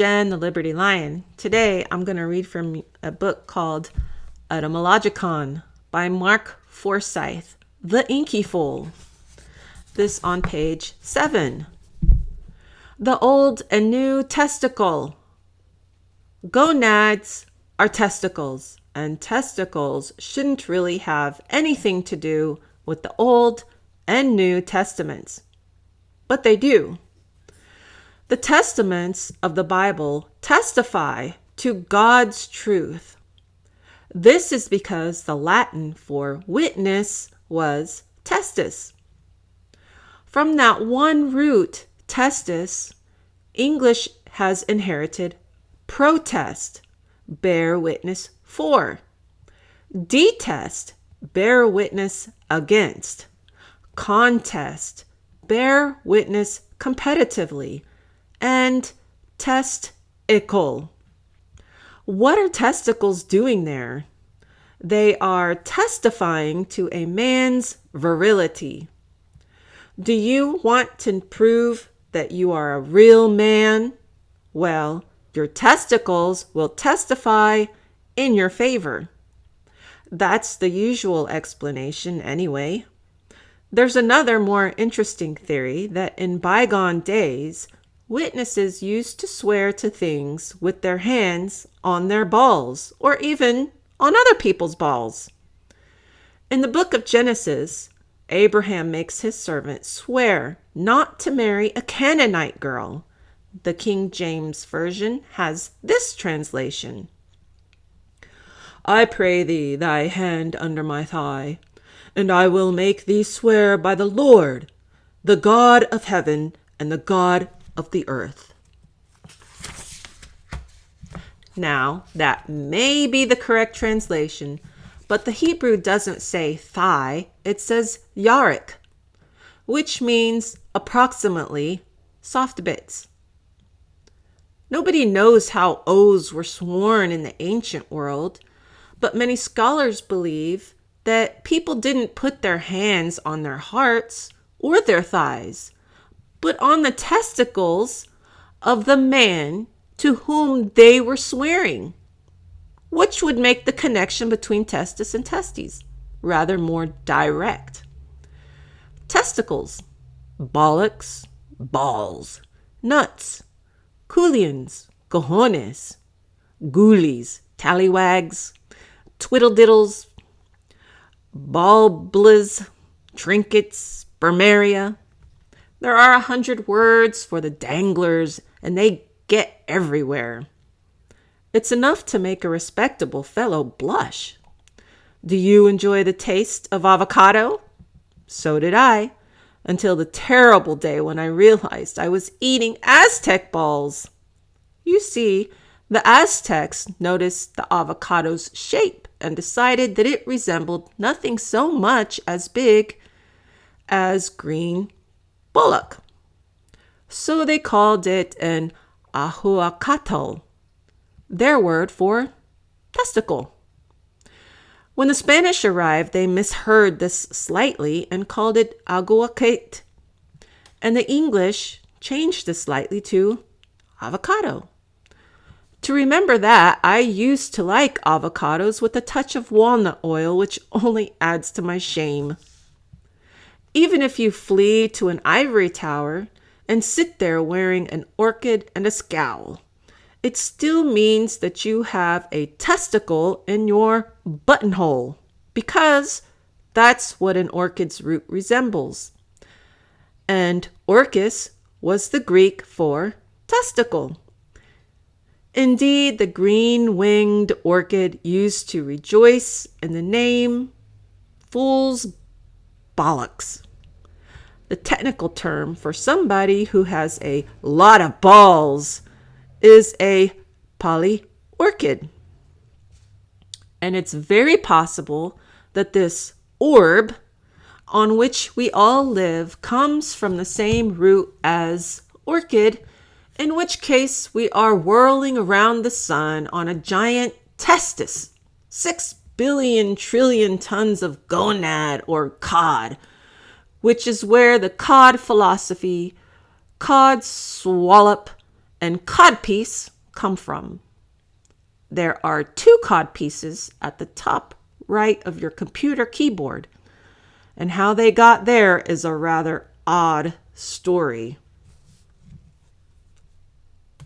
Jen, the Liberty Lion. Today, I'm going to read from a book called Etymologicon by Mark Forsyth, The Inky Fool. This on page 7. The old and new testicle. Gonads are testicles, and testicles shouldn't really have anything to do with the Old and New Testaments. But they do. The testaments of the Bible testify to God's truth. This is because the Latin for witness was testis. From that one root, testis, English has inherited protest, bear witness for, detest, bear witness against, contest, bear witness competitively, and testicle. What are testicles doing there? They are testifying to a man's virility. Do you want to prove that you are a real man? Well, your testicles will testify in your favor. That's the usual explanation anyway. There's another more interesting theory that in bygone days, witnesses used to swear to things with their hands on their balls or even on other people's balls. In the book of Genesis, Abraham makes his servant swear not to marry a Canaanite girl. The King James Version has this translation: I pray thee thy hand under my thigh, and I will make thee swear by the Lord, the God of heaven and the God of the earth. Now, that may be the correct translation, but the Hebrew doesn't say thigh, it says yarik, which means approximately soft bits. Nobody knows how oaths were sworn in the ancient world, but many scholars believe that people didn't put their hands on their hearts or their thighs, but on the testicles of the man to whom they were swearing, which would make the connection between testis and testes rather more direct. Testicles, bollocks, balls, nuts, coolians, cojones, ghoulies, tallywags, twiddlediddles, balblas, trinkets, spermaria. There are 100 words for the danglers, and they get everywhere. It's enough to make a respectable fellow blush. Do you enjoy the taste of avocado? So did I, until the terrible day when I realized I was eating Aztec balls. You see, the Aztecs noticed the avocado's shape and decided that it resembled nothing so much as big as green bullock. So they called it an ahuacatl, their word for testicle. When the Spanish arrived, they misheard this slightly and called it aguacate, and the English changed this slightly to avocado. To remember that, I used to like avocados with a touch of walnut oil, which only adds to my shame. Even if you flee to an ivory tower and sit there wearing an orchid and a scowl, it still means that you have a testicle in your buttonhole, because that's what an orchid's root resembles. And orchis was the Greek for testicle. Indeed, the green-winged orchid used to rejoice in the name fool's bollocks, the technical term for somebody who has a lot of balls is a polyorchid. And it's very possible that this orb on which we all live comes from the same root as orchid, in which case we are whirling around the sun on a giant testis, 6 billion trillion tons of gonad or cod, which is where the COD philosophy, cod swallop, and codpiece come from? There are two cod pieces at the top right of your computer keyboard, and how they got there is a rather odd story.